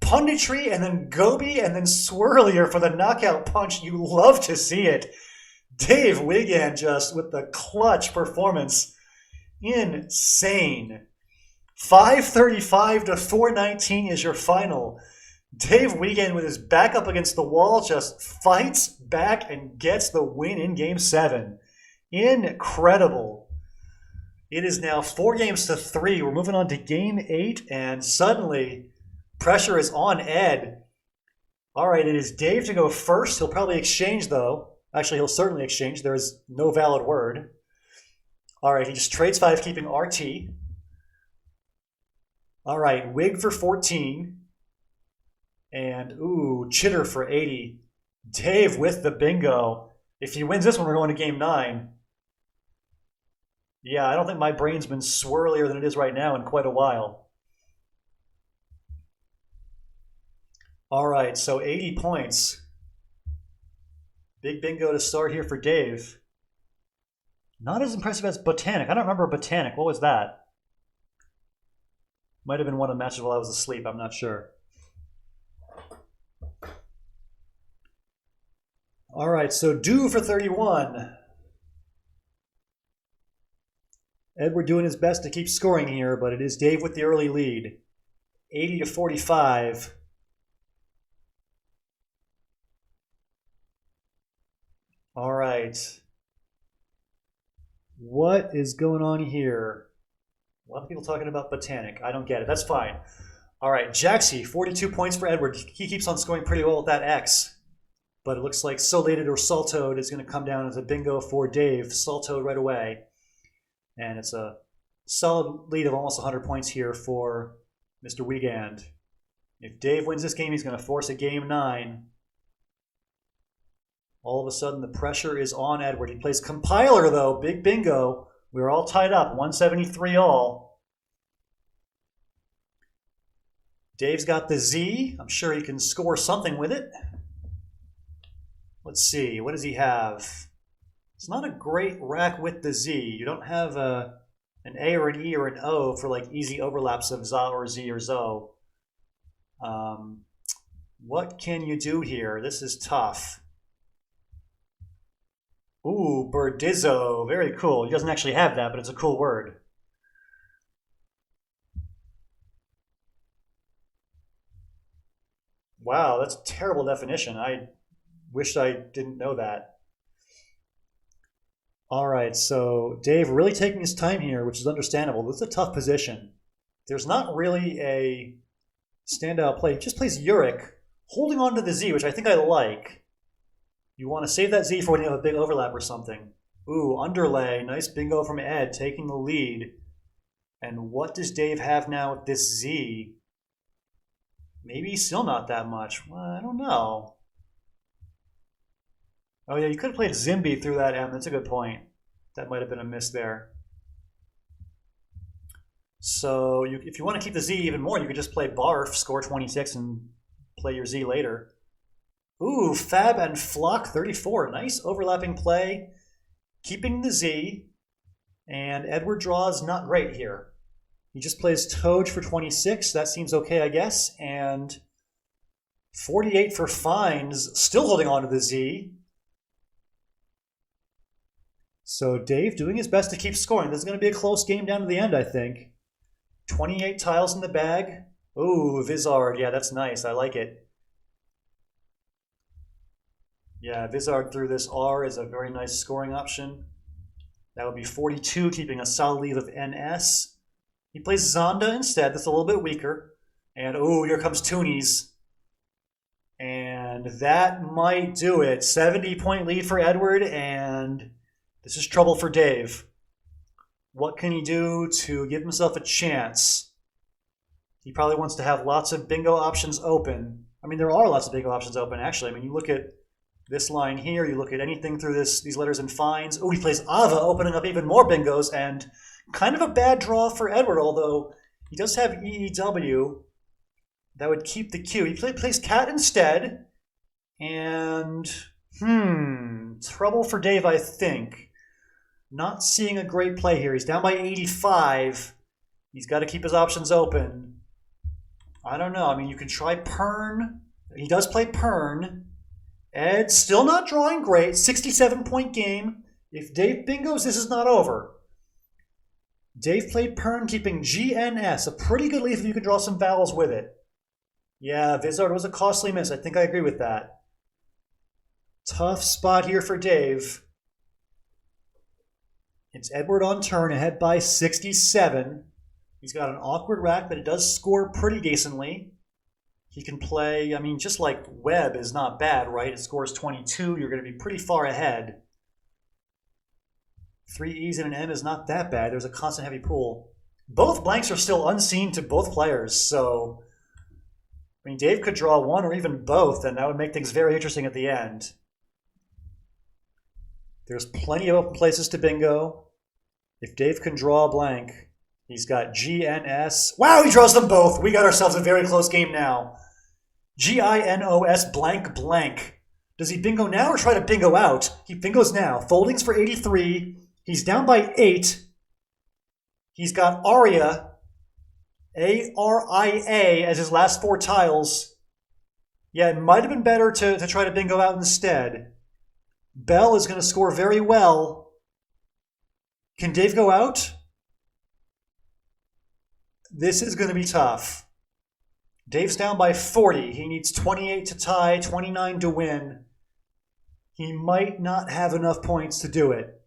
[SPEAKER 1] Punditry, and then Gobi, and then Swirlier for the knockout punch. You love to see it. Dave Wiegand just with the clutch performance. Insane. 535 to 419 is your final. Dave Wiegand with his back up against the wall just fights back and gets the win in Game 7. Incredible. It is now 4 games to 3. We're moving on to Game 8, and suddenly Pressure is on Ed. All right, it is Dave to go first. He'll probably exchange, though. Actually, he'll certainly exchange. There is no valid word. All right, he just trades 5, keeping RT. All right, Wig for 14. And, ooh, Chitter for 80. Dave with the bingo. If he wins this one, we're going to game 9. Yeah, I don't think my brain's been swirlier than it is right now in quite a while. All right, so 80 points. Big bingo to start here for Dave. Not as impressive as Botanic. I don't remember Botanic. What was that? Might have been one of the matches while I was asleep. I'm not sure. All right, so Do for 31. Edward doing his best to keep scoring here, but it is Dave with the early lead. 80 to 45. All right. What is going on here? A lot of people talking about Botanic. I don't get it. That's fine. All right, Jaxie, 42 points for Edward. He keeps on scoring pretty well with that X. But it looks like Solated or Saltoed is going to come down as a bingo for Dave. Saltoed right away. And it's a solid lead of almost 100 points here for Mr. Wiegand. If Dave wins this game, he's going to force a game 9. All of a sudden, the pressure is on Edward. He plays Compiler, though. Big bingo. We're all tied up. 173 all. Dave's got the Z. I'm sure he can score something with it. Let's see. What does he have? It's not a great rack with the Z. You don't have an A or an E or an O for like easy overlaps of ZA or Z or ZO. What can you do here? This is tough. Ooh, Birdizzo. Very cool. He doesn't actually have that, but it's a cool word. Wow, that's a terrible definition. I wish I didn't know that. All right, so Dave really taking his time here, which is understandable. This is a tough position. There's not really a standout play. He just plays Uric, holding on to the Z, which I think I like. You want to save that Z for when you have a big overlap or something. Ooh, underlay. Nice bingo from Ed, taking the lead. And what does Dave have now with this Z? Maybe still not that much. Well, I don't know. Oh, yeah, you could have played Zimby through that M. That's a good point. That might have been a miss there. So if you want to keep the Z even more, you could just play Barf, score 26, and play your Z later. Ooh, Fab and Flock 34. Nice overlapping play. Keeping the Z. And Edward draws not great here. He just plays Toad for 26. That seems okay, I guess. And 48 for Fines, still holding on to the Z. So Dave doing his best to keep scoring. This is going to be a close game down to the end, I think. 28 tiles in the bag. Ooh, Vizard. Yeah, that's nice. I like it. Yeah, Vizard through this R is a very nice scoring option. That would be 42, keeping a solid lead of NS. He plays Zonda instead. That's a little bit weaker. And, ooh, here comes Toonies. And that might do it. 70-point lead for Edward, and this is trouble for Dave. What can he do to give himself a chance? He probably wants to have lots of bingo options open. I mean, there are lots of bingo options open, actually. I mean, you look at this line here, you look at anything through these letters and Fines. Oh, he plays Ava, opening up even more bingos, and kind of a bad draw for Edward, although he does have EEW. That would keep the Q. He plays Cat instead, and trouble for Dave, I think. Not seeing a great play here. He's down by 85. He's got to keep his options open. I don't know. I mean, you can try Pern. He does play Pern. Ed still not drawing great. 67-point game. If Dave bingos, this is not over. Dave played Pern, keeping GNS. A pretty good lead if you can draw some vowels with it. Yeah, Vizard was a costly miss. I think I agree with that. Tough spot here for Dave. It's Edward on turn, ahead by 67. He's got an awkward rack, but it does score pretty decently. He can play, I mean, just like Webb is not bad, right? It scores 22. You're going to be pretty far ahead. 3 E's and an M is not that bad. There's a constant heavy pool. Both blanks are still unseen to both players, so I mean, Dave could draw one or even both, and that would make things very interesting at the end. There's plenty of open places to bingo. If Dave can draw a blank, he's got G, N, S. Wow, he draws them both. We got ourselves a very close game now. G-I-N-O-S blank blank. Does he bingo now or try to bingo out? He bingos now. Foldings for 83. He's down by 8. He's got Aria, A-R-I-A, as his last 4 tiles. Yeah, it might have been better to try to bingo out instead. Bell is going to score very well. Can Dave go out? This is going to be tough. Dave's down by 40. He needs 28 to tie, 29 to win. He might not have enough points to do it.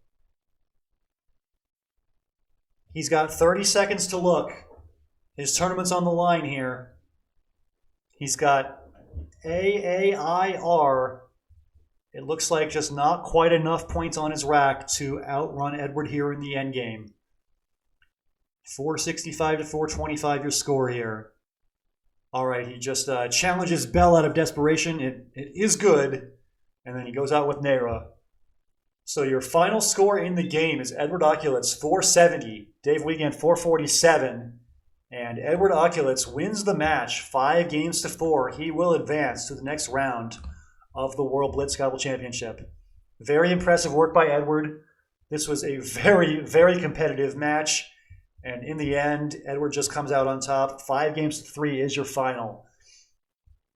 [SPEAKER 1] He's got 30 seconds to look. His tournament's on the line here. He's got AAIR. It looks like just not quite enough points on his rack to outrun Edward here in the endgame. 465 to 425 your score here. All right, he just challenges Bell out of desperation. It is good. And then he goes out with Nera. So your final score in the game is Edward Okulicz 470, Dave Wiegand 447, and Edward Okulicz wins the match 5 games to 4. He will advance to the next round of the World Blitz Scrabble Championship. Very impressive work by Edward. This was a very, very competitive match, and in the end, Edward just comes out on top. 5 games to 3 is your final.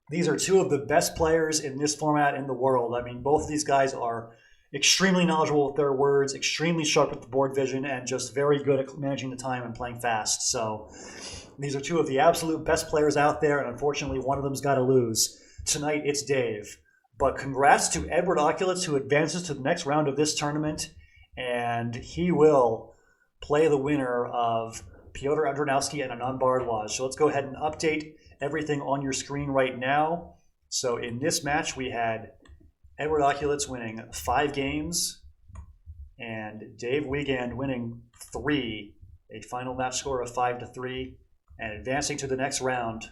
[SPEAKER 1] These are 2 of the best players in this format in the world. I mean, both of these guys are extremely knowledgeable with their words, extremely sharp with the board vision, and just very good at managing the time and playing fast. So these are 2 of the absolute best players out there, and unfortunately one of them's got to lose. Tonight it's Dave. But congrats to Edward Okulicz, who advances to the next round of this tournament, and he will play the winner of Pyotr Andronowski and Anand Bharadwaj. So let's go ahead and update everything on your screen right now. So in this match we had Edward Okulicz winning 5 games, and Dave Wiegand winning 3, a final match score of 5 to 3, and advancing to the next round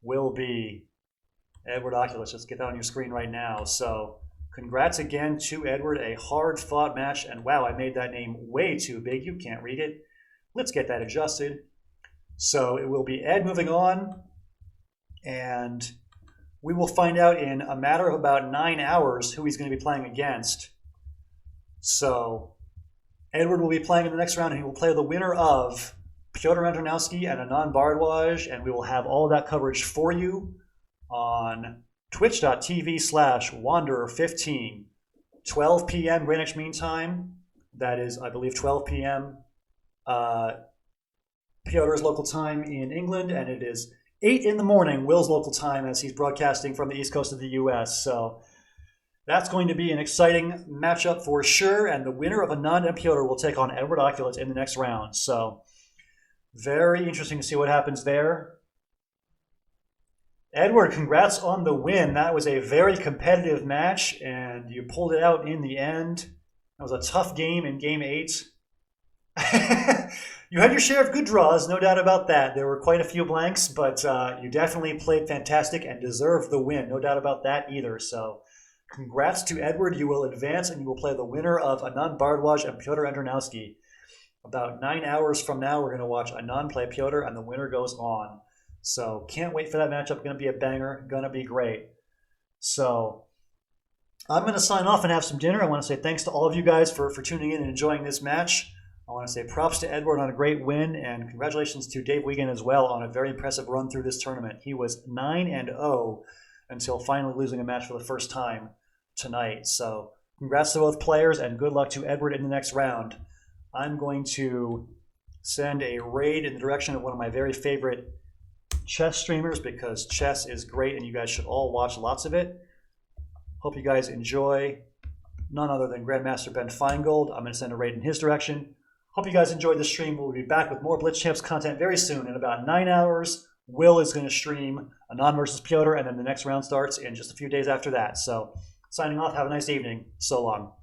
[SPEAKER 1] will be Edward Okulicz. Let's get that on your screen right now. So congrats again to Edward, a hard-fought match, and wow, I made that name way too big. You can't read it. Let's get that adjusted. So it will be Ed moving on, and we will find out in a matter of about 9 hours who he's going to be playing against. So Edward will be playing in the next round, and he will play the winner of Pyotr Andronowski and Anand Bharadwaj, and we will have all of that coverage for you on twitch.tv/Wanderer15, 12 p.m. Greenwich Mean Time. That is, I believe, 12 p.m. Pyotr's local time in England, and it is 8 in the morning, Will's local time, as he's broadcasting from the east coast of the U.S. So that's going to be an exciting matchup for sure, and the winner of Anand and Pyotr will take on Edward Okulicz in the next round. So very interesting to see what happens there. Edward, congrats on the win. That was a very competitive match, and you pulled it out in the end. That was a tough game in Game 8. You had your share of good draws, no doubt about that. There were quite a few blanks, but you definitely played fantastic and deserved the win. No doubt about that either. So congrats to Edward. You will advance, and you will play the winner of Anand Bharadwaj and Pyotr Andronowski. About 9 hours from now, we're going to watch Anand play Pyotr, and the winner goes on. So can't wait for that matchup. Going to be a banger. Going to be great. So I'm going to sign off and have some dinner. I want to say thanks to all of you guys for tuning in and enjoying this match. I want to say props to Edward on a great win, and congratulations to Dave Wiegand as well on a very impressive run through this tournament. He was 9-0 until finally losing a match for the first time tonight. So congrats to both players, and good luck to Edward in the next round. I'm going to send a raid in the direction of one of my very favorite chess streamers, because chess is great and you guys should all watch lots of it. Hope you guys enjoy. None other than Grandmaster Ben Feingold. I'm going to send a raid in his direction. Hope you guys enjoyed the stream. We'll be back with more BlitzChamps content very soon. In about 9 hours, Will is going to stream Anand versus Piotr, and then the next round starts in just a few days after that. So signing off. Have a nice evening. So long.